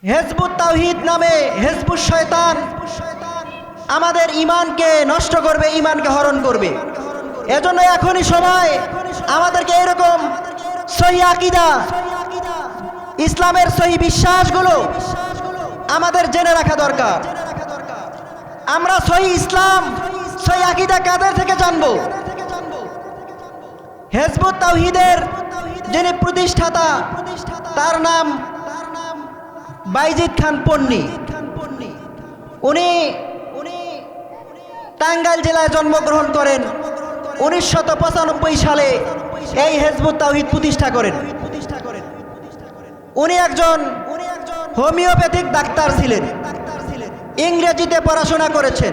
হেজবুত তাওহীদ নামে হেজবুত শয়তান আমাদের ঈমানকে নষ্ট করবে, ঈমানকে হরণ করবে। এজন্য এখনই সময় আমাদেরকে এরকম সহি আকীদা, ইসলামের সহি বিশ্বাসগুলো আমাদের জেনে রাখা দরকার। আমরা সহি ইসলাম, সহি আকীদা কাদের থেকে জানবো? হেজবুত তাওহীদের যিনি প্রতিষ্ঠাতা, তার নাম বাইজিদ খান পন্নী। উনি টাঙ্গাইল জেলায় জন্মগ্রহণ করেন। 1995 সালে এই হেজবুত তাওহীদ প্রতিষ্ঠা করেন। উনি একজন হোমিওপ্যাথিক ডাক্তার ছিলেন। ইংরেজিতে পড়াশোনা করেছেন,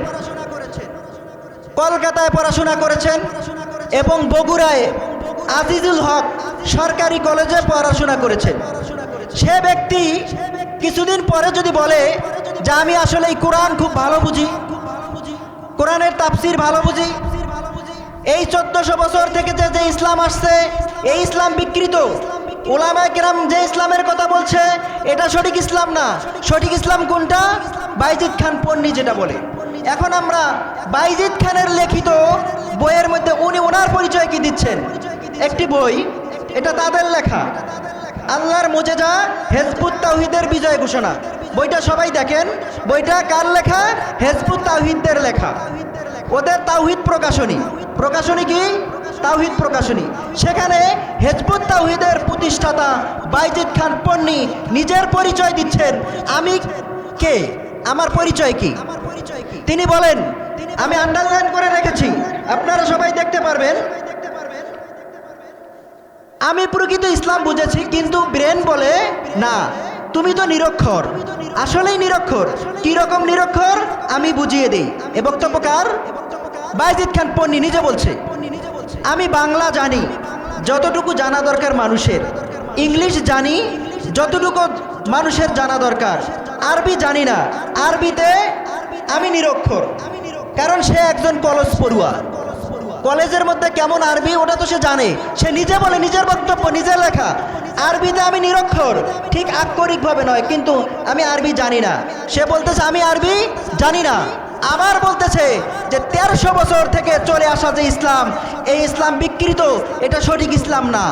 কলকাতায় পড়াশোনা করেছেন এবং বগুড়ায় আজিজুল হক সরকারি কলেজে পড়াশোনা করেছেন। সে ব্যক্তি কিছুদিন পরে যদি বলে যে আমি আসলে এই কোরআন খুব ভালো বুঝি, কোরআনের তাফসির ভালো বুঝি, এই 1400 বছর থেকে যে ইসলাম আসছে এই ইসলাম বিকৃত, উলামায়ে কেরাম যে ইসলামের কথা বলছে এটা সঠিক ইসলাম না, সঠিক ইসলাম কোনটা? বাইজিদ খান পন্নী যেটা বলে। এখন আমরা বাইজিদ খানের লিখিত বইয়ের মধ্যে উনি ওনার পরিচয় কি দিচ্ছেন? একটি বই, এটা তাদের লেখা, আল্লাহর মুজেজা হেজবুত তাওহীদের বিজয় ঘোষণা। বইটা সবাই দেখেন। বইটা কার লেখা? হেজবুত তাওহীদের লেখা। ওদের তাওহীদ প্রকাশনী। প্রকাশনী কি? তাওহীদ প্রকাশনী। সেখানে হেজবুত তাওহীদের প্রতিষ্ঠাতা বাইজিদ খান পন্নী নিজের পরিচয় দিচ্ছেন। আমি কে? আমার পরিচয় কি? তিনি বলেন, আমি আন্ডারলাইন করে রেখেছি, আপনারা সবাই দেখতে পারবেন, আমি প্রকৃত ইসলাম বুঝেছি, কিন্তু ব্রেন বলে না, তুমি তো নিরক্ষর। আসলেই নিরক্ষর। কি রকম নিরক্ষর আমি বুঝিয়ে দেই। এ বক্তব্যকার বাইজিদ খান পন্নী নিজে বলছে, আমি বাংলা জানি যতটুকু জানা দরকার মানুষের, ইংলিশ জানি যতটুকু মানুষের জানা দরকার, আরবি জানি না, আরবিতে আমি নিরক্ষর। কারণ সে একজন কলেজ পড়ুয়া, কলেজের মধ্যে কেমন আরবি ওটা তো সে জানে। সে নিজে বলে, নিজের বক্তব্য, নিজের লেখা, আরবিতে আমি নিরক্ষর। ঠিক আক্ষরিকভাবে নয়, কিন্তু আমি আরবি জানি না। সে বলতেছে আমি আরবি জানি না। আবার বলতেছে যে 1300 বছর থেকে চলে আসা যে ইসলাম, এই ইসলাম বিকৃত, এটা সঠিক ইসলাম না।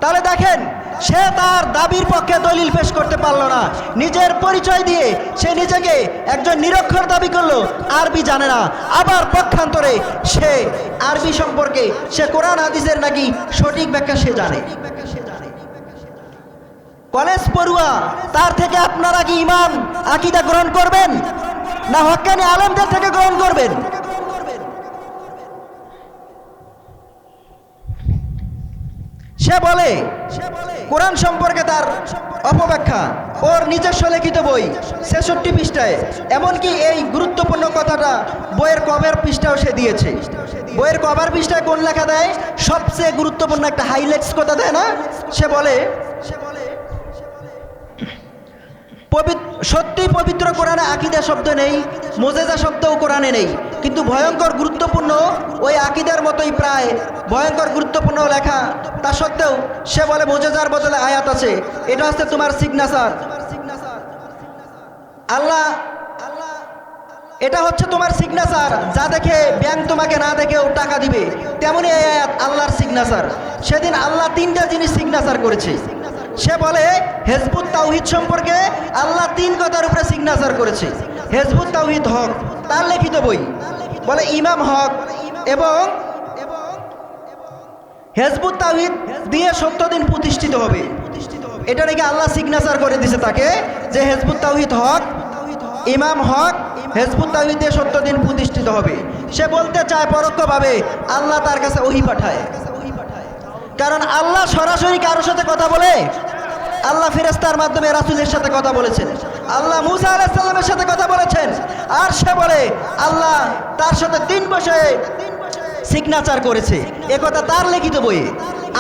তাহলে দেখেন, সে তার দাবির পক্ষে দলিল পেশ করতে পারলো না। নিজের পরিচয় দিয়ে সে নিজেকে একজন নিরক্ষর দাবি করলো, আরবি জানে না। আবার পক্ষান্তরে সে আরবি সম্পর্কে, সে কোরআন হাদিসের নাকি সঠিক ব্যাখ্যা সে জানে। কলেজ পড়ুয়া, তার থেকে আপনারা কি ঈমান আকীদা গ্রহণ করবেন, না হক্কানি আলেমদের থেকে গ্রহণ করবেন? সে বলে কোরআন সম্পর্কে তার অপব্যাখ্যা, ওর নিজস্ব লিখিত বই 66 পৃষ্ঠায়, এমনকি এই গুরুত্বপূর্ণ কথাটা বইয়ের কভার পৃষ্ঠাও সে দিয়েছে। বইয়ের কভার পৃষ্ঠায় কোন লেখা দেয়? সবচেয়ে গুরুত্বপূর্ণ একটা হাইলাইটস কথা দেয় না? সে বলে সত্যি পবিত্র কোরআনে আকীদা শব্দ নেই, মুজেজা শব্দও কোরআনে নেই, কিন্তু ভয়ঙ্কর গুরুত্বপূর্ণ ওই আকীদার মতোই প্রায় ভয়ঙ্কর গুরুত্বপূর্ণ লেখা। তা সত্ত্বেও সে বলে মুজেজার বদলে আয়াত আছে, এটা হচ্ছে তোমার সিগনেচার। আল্লাহ, এটা হচ্ছে তোমার সিগনেচার, যা দেখে ব্যাংক তোমাকে না দেখেও টাকা দিবে, তেমনি এই আয়াত আল্লাহর সিগনেচার। সেদিন আল্লাহ 3টা জিনিস সিগনেচার করেছে। সে বলে হেজবুত তাওহীদ সম্পর্কে আল্লাহ 3 কথার উপরে সিগনেচার করেছে। হেজবুত তাওহীদ হক, তার লিখিত বই বলে ইমাম হক, এবং হেজবুত তাওহীদ দিয়ে 70 দিন প্রতিষ্ঠিত হবে। এটা নাকি আল্লাহ সিগনেচার করে দিছে তাকে, যে হেজবুত তাওহীদ হক, ইমাম হক, হেজবুত তাওহীদ দিয়ে 70 দিন প্রতিষ্ঠিত হবে। সে বলতে চায় পরোক্ষভাবে আল্লাহ তার কাছে ওহী পাঠায়। কারণ আল্লাহ সরাসরি কারোর সাথে কথা বলে? আল্লাহ ফেরেশতার মাধ্যমে রাসূলের সাথে কথা বলেছেন, আল্লাহ মূসা আলাইহিস সালামের সাথে কথা বলেছেন। আর সে বলে আল্লাহ তার সাথে 3 বছরে সিগনেচার করেছে। একথা তার লিখিত বইয়ে।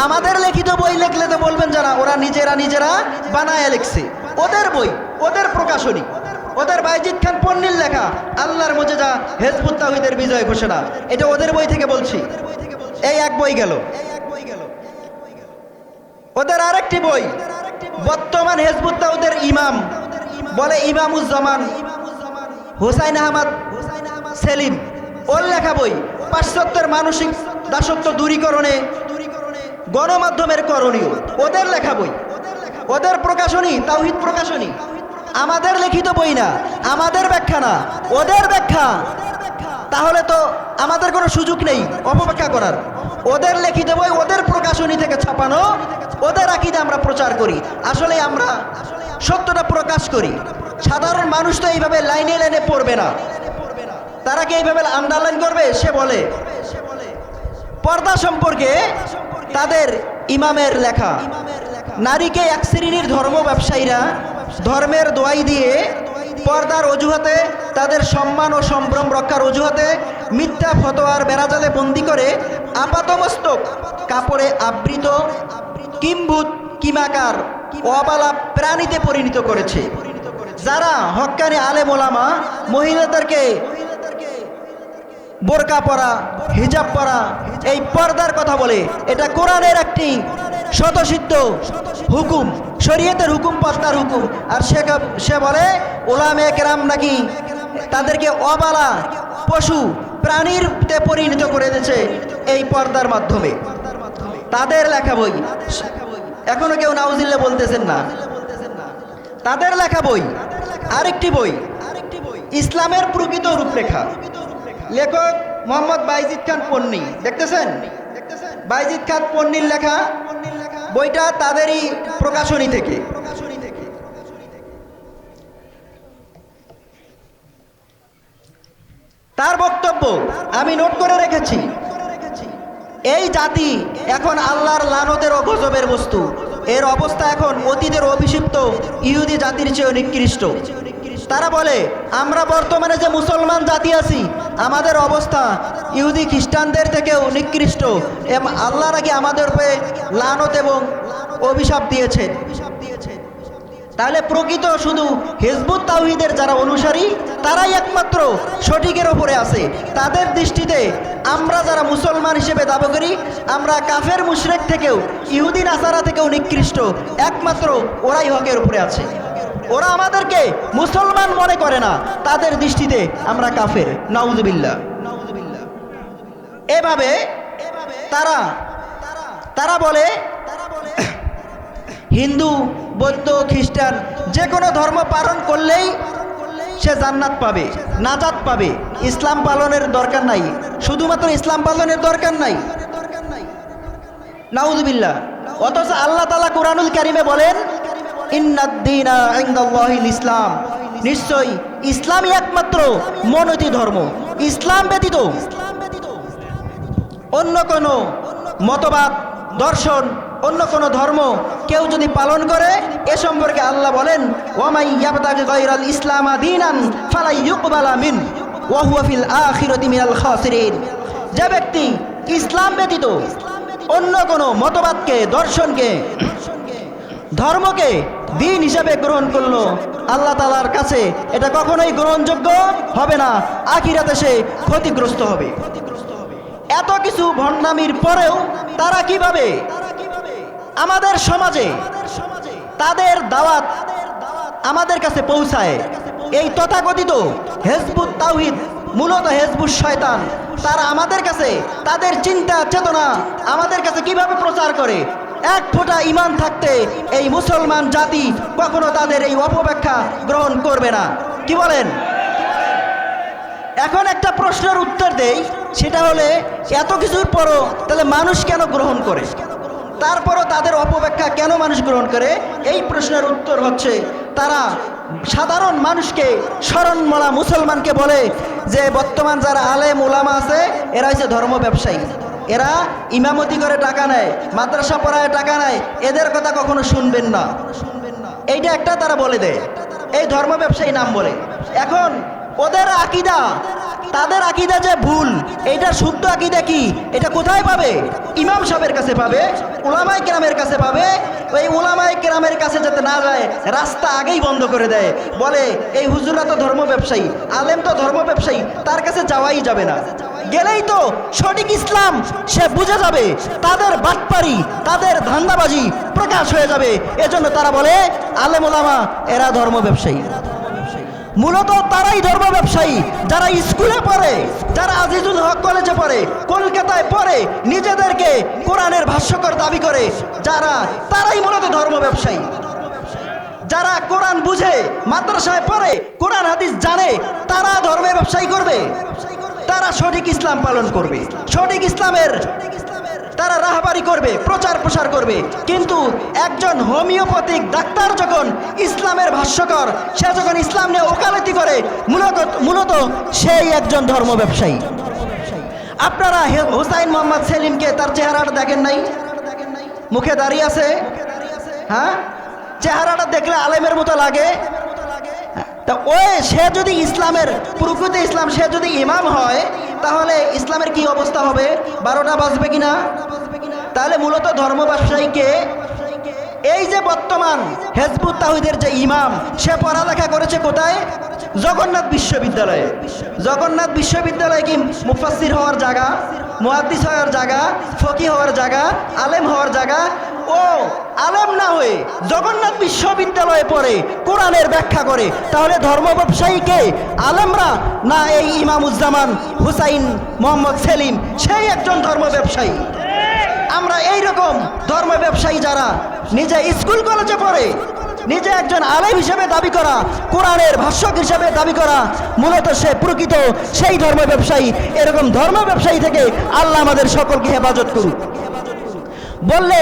আমাদের লিখিত বই লিখলে তো বলবেন যারা, ওরা নিজেরা বানায় লিখছে। ওদের বই, ওদের প্রকাশনী, ওদের বাইজিদ খান পন্নীর লেখা আল্লাহর মুজেজা হেজবুত তাওহীদের বিজয় ঘোষণা, এটা ওদের বই থেকে বলছি। এই এক বই গেল। ওদের আরেকটি বই বর্তমান হিজবুত তাওহীদের ইমাম বলে ইমামুজ্জামান হুসাইন আহমদ সেলিম, ওর লেখা বই পাশ্চাত্যের মানসিক দাসত্ব দূরীকরণে গণমাধ্যমের করণীয়, ওদের লেখা বই, ওদের প্রকাশনী তাওহীদ প্রকাশনী, আমাদের লিখিত বই না, আমাদের ব্যাখ্যা না, ওদের ব্যাখ্যা। তাহলে তো আমাদের কোনো সুযোগ নেই অপব্যাখ্যা করার। ওদের লিখিত বই, ওদের প্রকাশনী থেকে ছাপানো, ওদের আকীদা আমরা প্রচার করি। আসলে আমরা সত্যটা প্রকাশ করি। সাধারণ মানুষ তো এইভাবে লাইনে লাইনে পড়বে না, তারা কি এইভাবে আন্ডারলাইন করবে? সে বলে পর্দা সম্পর্কে তাদের ইমামের লেখা, নারীকে এক শ্রেণীর ধর্ম ব্যবসায়ীরা ধর্মের দোয়াই দিয়ে পর্দার অজুহাতে, তাদের সম্মান ও সম্ভ্রম রক্ষার অজুহাতে মিথ্যা ফতোয়ার বেড়াজালে বন্দি করে আপাতমস্তক কাপড়ে আবৃত কিম্ভূত কিমাকার অবালা প্রাণীতে পরিণত করেছে। যারা হক্কানি আলেম ওলামা মহিলাদেরকে বোরকা পরা, হিজাব পরা, এই পর্দার কথা বলে, এটা কোরআনের একটি স্বতঃসিদ্ধ হুকুম, শরীয়তের হুকুম, পর্দার হুকুম। আর সে বলে ওলামে কেরাম নাকি তাদেরকে অবালা পশু প্রাণীরতে পরিণত করে দিয়েছে এই পর্দার মাধ্যমে। তাদের লেখা বই, এখনো কেউ নাউজিল্লাহ বলতেছেন না। তাদের লেখা বই, আরেকটি বই ইসলামের প্রকৃত রূপরেখা, লেখক মোহাম্মদ বাইজিদ খান পন্নী, দেখতেছেন বাইজিদ খান পন্নীর লেখা বইটা তাদেরই প্রকাশনী থেকে। তার বক্তব্য আমি নোট করে রেখেছি, এই জাতি এখন আল্লাহর লানতের ও গজবের বস্তু। এর অবস্থা এখন অতীতের অভিষিপ্ত ইহুদি জাতির চেয়ে নিকৃষ্ট। তারা বলে আমরা বর্তমানে যে মুসলমান জাতি আছি, আমাদের অবস্থা ইহুদি খ্রিস্টানদের থেকেও নিকৃষ্ট। আল্লাহ নাকি আমাদের উপরে লানত এবং অভিশাপ দিয়েছেন। তাহলে প্রকৃত শুধু হিজবুত তাওহীদের যারা অনুসারী, তারাই একমাত্র সঠিকের ওপরে আছে। তাদের দৃষ্টিতে আমরা যারা মুসলমান হিসেবে দাবি করি, আমরা কাফের মুশরিক থেকেও, ইহুদি নাসারা থেকেও নিকৃষ্ট, একমাত্র ওরাই হকের উপরে আছে। ওরা আমাদেরকে মুসলমান মনে করে না, তাদের দৃষ্টিতে আমরা কাফের, নাউজুবিল্লাহ। এভাবে তারা বলে হিন্দু, বৌদ্ধ, খ্রিস্টান যে কোনো ধর্ম পালন করলেই সে জান্নাত পাবে, নাজাত পাবে, ইসলাম পালনের দরকার নাই, শুধুমাত্র ইসলাম পালনের দরকার নাই, নাউজুবিল্লাহ। অথচ আল্লাহ তাআলা কুরআনুল কারীমে বলেন ইন্নাদ-দীনা ইনদাল্লাহিল ইসলাম, নিশ্চয়ই ইসলামই একমাত্র মনোনীত ধর্ম। ইসলাম ব্যতীত অন্য কোনো মতবাদ, দর্শন, অন্য কোনো ধর্ম কেউ যদি পালন করে, এ সম্পর্কে আল্লাহ বলেন ওয়ামাই ইয়াবতাগি গায়রাল ইসলামা দীনান ফালা ইউকবালা মিন ওয়া হুয়া ফিল আখিরাতি মিনাল খাসিরিন। যে ব্যক্তি ইসলাম ব্যতীত অন্য কোনো মতবাদকে, দর্শনকে, ধর্মকে দিন হিসাবে গ্রহণ করলো, আল্লাহ তাআলার কাছে এটা কখনোই গ্রহণযোগ্য হবে না, আখিরাতে সে ক্ষতিগ্রস্ত হবে। এত কিছু ভণ্ডামির পরেও তারা কিভাবে আমাদের সমাজে তাদের দাওয়াত আমাদের কাছে পৌঁছায়? এই তথাকথিত হিজবুত তাওহীদ মূলত হিজবুত শয়তান, তারা আমাদের কাছে তাদের চিন্তা চেতনা আমাদের কাছে কিভাবে প্রচার করে? এক ফোঁটা ঈমান থাকতে এই মুসলমান জাতি কখনো তাদের এই অপব্যাখ্যা গ্রহণ করবে না। কি বলেন? এখন একটা প্রশ্নের উত্তর দেই, সেটা হলে এত কিছুর পরও তাহলে মানুষ কেন গ্রহণ করে? তারপরও তাদের অপব্যাখ্যা কেন মানুষ গ্রহণ করে? এই প্রশ্নের উত্তর হচ্ছে তারা সাধারণ মানুষকে, শরণমলা মুসলমানকে বলে যে বর্তমান যারা আলেম ওলামা আছে এরা হচ্ছে ধর্ম ব্যবসায়ী, এরা ইমামতি করে টাকা নেয়, মাদ্রাসা পড়ায় টাকা নেয়, এদের কথা কখনো শুনবেন না। এইটা একটা তারা বলে দেয়, এই ধর্ম ব্যবসায়ী নাম বলে। এখন ওদের আকীদা, তাদের আকীদা যে ভুল, এইটার শুদ্ধ আকীদা কি? এটা কোথায় পাবে? ইমাম সাহেবের কাছে পাবে, উলামায়ে কেরামের কাছে পাবে। ওই উলামায়ে কেরামের কাছে যাতে না যায়, রাস্তা আগেই বন্ধ করে দেয়, বলে এই হুজুররা তো ধর্ম ব্যবসায়ী, আলেম তো ধর্ম ব্যবসায়ী, তার কাছে যাওয়াই যাবে না। গেলেই তো সঠিক ইসলাম সে বুঝে যাবে। তাদের বাটপারি, তাদের ধান্দাবাজি প্রকাশ হয়ে যাবে। এজন্য তারা বলে আলেম ওলামা এরা ধর্ম ব্যবসায়ী। মূলত তারাই ধর্ম ব্যবসায়ী, যারা স্কুলে পড়ে, যারা আজিজুল হক কলেজে পড়ে, কলকাতায় পড়ে, নিজেদেরকে কোরআনের ভাষ্যকর দাবি করে, তারাই মূলত ধর্ম ব্যবসায়ী। যারা কোরআন বুঝে, মাদ্রাসায় পড়ে, কোরআন হাদিস জানে, তারা ধর্মের ব্যবসায়ী করবে। তারা সঠিক ইসলাম পালন করবে, সঠিক ইসলামের তারা রাহবারি করবে, প্রচার প্রসার করবে। কিন্তু একজন হোমিওপ্যাথিক ডাক্তার যখন ইসলামের ভাষ্যকর, সে যখন ইসলাম নিয়ে ওকালতি করে, মূলত সেই একজন ধর্ম ব্যবসায়ী। আপনারা হুসাইন মোহাম্মদ সেলিমকে তার চেহারাটা দেখেন নাই? মুখে দাঁড়িয়ে আছে, হ্যাঁ, চেহারাটা দেখলে আলেমের মতো লাগে। তা সে যদি ইসলামের প্রকৃত ইসলাম, সে যদি ইমাম হয়, তাহলে ইসলামের কি অবস্থা হবে? 12টা বাজবে কিনা? তাহলে মূলত ধর্ম ব্যবসায়ীকে এই যে বর্তমান হেজবুত তাওহীদের যে ইমাম, সে পড়ালেখা করেছে কোথায়? জগন্নাথ বিশ্ববিদ্যালয়ে। জগন্নাথ বিশ্ববিদ্যালয় কি মুফাসসির হওয়ার জায়গা, মুহাদ্দিস হওয়ার জায়গা, ফকি হওয়ার জায়গা, আলেম হওয়ার জায়গা? ও আলেম না হয়ে জগন্নাথ বিশ্ববিদ্যালয়ে পড়ে কোরআনের ব্যাখ্যা করে, তাহলে ধর্ম ব্যবসায়ীকে আলেমরা না এই ইমামুজ্জামান হুসাইন মোহাম্মদ সেলিম সেই একজন ধর্ম ব্যবসায়ী? আমরা এই রকম ধর্ম ব্যবসায়ী যারা নিজে স্কুল কলেজে পড়ে, নিজে একজন আলেম হিসেবে দাবি করা, কোরআনের ভাষ্যক হিসেবে দাবি করা, মূলত সে প্রকৃত সেই ধর্ম ব্যবসায়ী। এরকম ধর্ম ব্যবসায়ী থেকে আল্লাহ আমাদের সকলকে হেফাজত করুক। বললে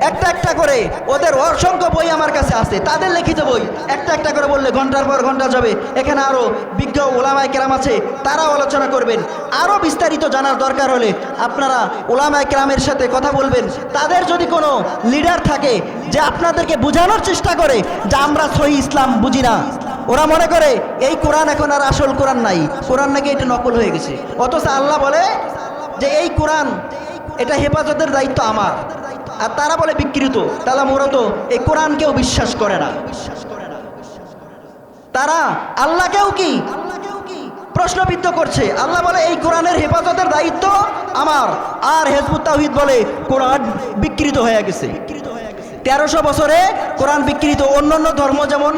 একটা একটা করে, ওদের অসংখ্য বই আমার কাছে আছে, তাদের লিখিত বই একটা একটা করে বললে ঘন্টার পর ঘন্টা যাবে। এখানে আরও বিজ্ঞ ওলামায়ে কেরাম আছে, তারাও আলোচনা করবেন। আরও বিস্তারিত জানার দরকার হলে আপনারা ওলামায়ে কেরামের সাথে কথা বলবেন। তাদের যদি কোনো লিডার থাকে যে আপনাদেরকে বোঝানোর চেষ্টা করে যে আমরা সহিহ ইসলাম বুঝি না, ওরা মনে করে এই কোরআন এখন আর আসল কোরআন নাই, কোরআন নাকি এটা নকল হয়ে গেছে, অথচ আল্লাহ বলে যে এই কোরআন এটা হেফাজতের দায়িত্ব আমার, আর তারা বলে বিকৃত। তারা মূলত এই কোরআনকেও বিশ্বাস করে না। তারা আল্লাহকেও কি প্রশ্নবিদ্ধ করছে। আল্লাহ বলে এই কোরআনের হেফাজতের দায়িত্ব আমার, আর হেজবুত তাওহীদ বলে কোরআন বিকৃত হয়ে গেছে। 1300 বছরে কোরআন বিকৃত। অন্যান্য ধর্ম যেমন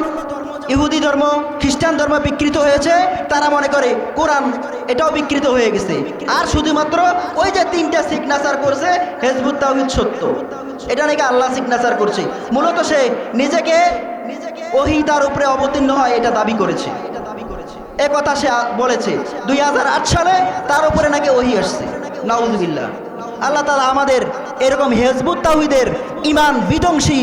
ইহুদি ধর্ম, খ্রিস্টান ধর্ম বিকৃত হয়েছে, তারা মনে করে কোরআন এটাও বিকৃত হয়ে গেছে। আর শুধুমাত্র ওই যে 3টা সিগনেচার করছে হেজবুত তাওহীদ সত্য, এটা নাকি আল্লাহ সিগনেচার করছে। মূলত সে নিজেকে ওহী তার উপরে অবতীর্ণ হয় এটা দাবি করেছে। এ কথা সে বলেছে 2008 সালে তার উপরে নাকি ওহী আসছে। নাউজুবিল্লাহ। আল্লাহ তাআলা আমাদের এরকম হেজবুত তাওহীদের ঈমান বিধ্বংসী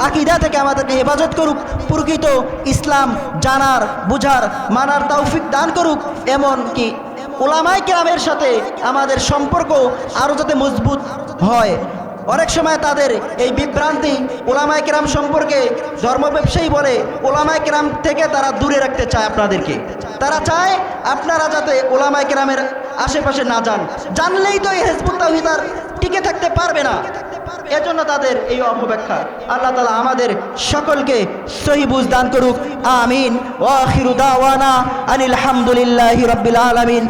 আকীদা থেকে আমাদেরকে হেফাজত করুক, প্রকৃত ইসলাম জানার, বুঝার, মানার তৌফিক দান করুক। এমনকি ওলামায়ে কেরামের সাথে আমাদের সম্পর্ক আরও যাতে মজবুত হয়। অনেক সময় তাদের এই বিভ্রান্তি ওলামায়ে কেরাম সম্পর্কে ধর্ম ব্যবসায়ী বলে, ওলামায়ে কেরাম থেকে তারা দূরে রাখতে চায় আপনাদেরকে। তারা চায় আপনারা যাতে ওলামায়ে কেরামের আশেপাশে না যান, জানলেই তো এই হেজবুত তাওহীদ আর টিকে থাকতে পারবে না। এজন্য তাদের এই অপব্যাখ্যা। আল্লাহ তাআলা আমাদের সকলকে সহিহ বুঝ দান করুক। আমিন। ওয়া আখিরু দাওয়ানা আনিল হামদুলিল্লাহি রাব্বিল আলামিন।